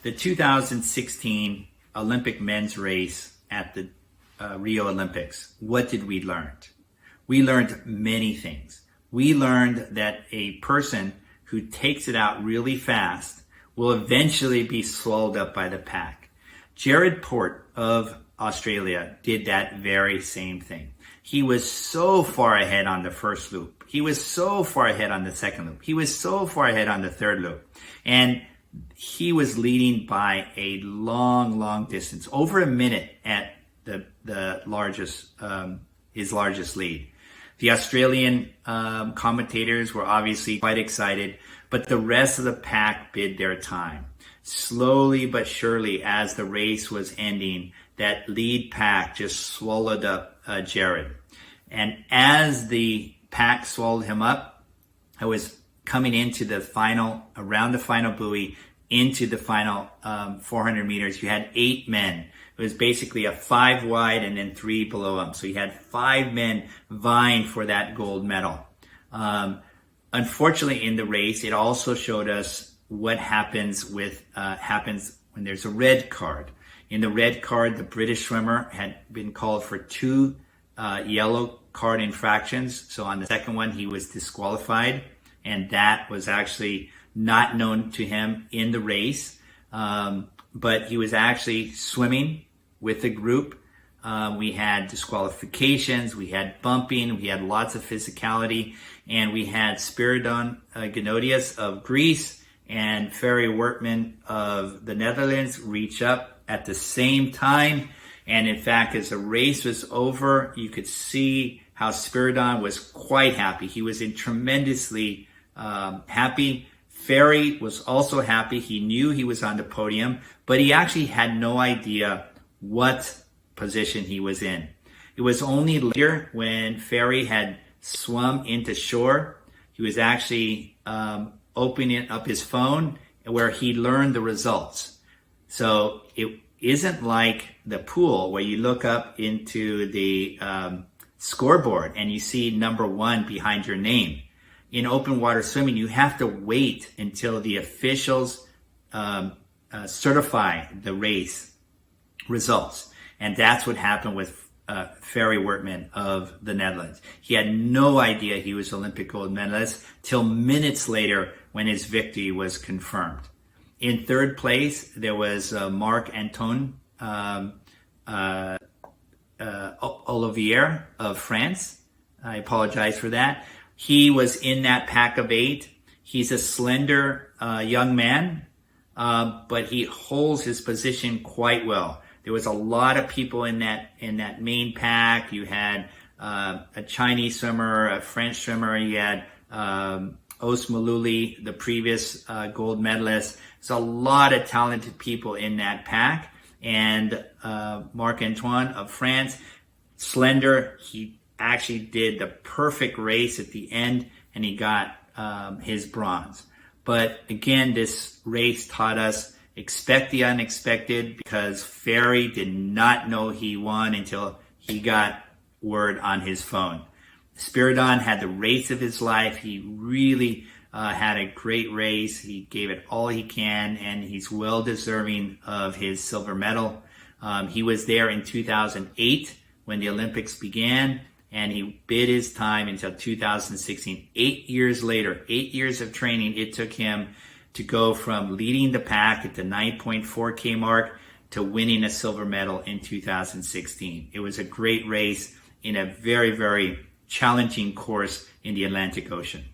the 2016 Olympic men's race at the Rio Olympics, what did we learn? We learned many things. We learned that a person who takes it out really fast will eventually be swallowed up by the pack. Jared Porte of Australia did that very same thing. He was so far ahead on the first loop. He was so far ahead on the second loop. He was so far ahead on the third loop. And he was leading by a long distance, over a minute at the largest, his largest lead. The Australian commentators were obviously quite excited, but the rest of the pack bid their time. Slowly but surely, as the race was ending, that lead pack just swallowed up Jared. And as the pack swallowed him up, I was coming into the final, around the final buoy, into the final 400 meters. You had 8 men. It was basically a 5 wide and then 3 below him. So you had 5 men vying for that gold medal. Unfortunately, in the race, it also showed us what happens with happens when there's a red card. In the red card, the British swimmer had been called for 2 yellow card infractions. So on the second one, he was disqualified, and that was actually not known to him in the race. But he was actually swimming with the group. We had disqualifications, we had bumping, we had lots of physicality, and we had 𝗖cie of Greece and 𝗘𝗂𝗏𝗶𝗀𝗀𝗀𝗀 of the Netherlands reach up at the same time. And in fact, as the race was over, you could see how 𝗖cie was quite happy. He was tremendously happy. 𝗘𝗂𝗏𝗀𝗀𝗀𝗀 was also happy. He knew he was on the podium, but he actually had no idea what position he was in. It was only later when 𝗘𝗂𝗏𝗀𝗀𝗀𝗀 had swum into shore, he was actually opening up his phone where he learned the results. So it isn't like the pool where you look up into the scoreboard and you see number 1 behind your name. In open water swimming, you have to wait until the officials certify the race results. And that's what happened with 𝗘𝗂𝗏𝗀𝗀𝗀𝗀 of the Netherlands. He had no idea he was Olympic gold medalist till minutes later when his victory was confirmed. In third place, there was Marc-Antoine Olivier of France. I apologize for that. He was in that pack of 8. He's a slender young man, but he holds his position quite well. There was a lot of people in that main pack. You had a Chinese swimmer, a French swimmer. You had Osmalouli, the previous gold medalist. There's a lot of talented people in that pack. And Marc-Antoine of France, slender, he actually did the perfect race at the end, and he got his bronze. But again, this race taught us expect the unexpected, because 𝗘𝗂𝗏𝗀𝗀𝗀𝗀 did not know he won until he got word on his phone. 𝗖cie had the race of his life. He really had a great race. He gave it all he can, and he's well deserving of his silver medal. He was there in 2008 when the Olympics began, and he bid his time until 2016. 8 years later, 8 years of training it took him to go from leading the pack at the 9.4K mark to winning a silver medal in 2016. It was a great race in a very challenging course in the Atlantic Ocean.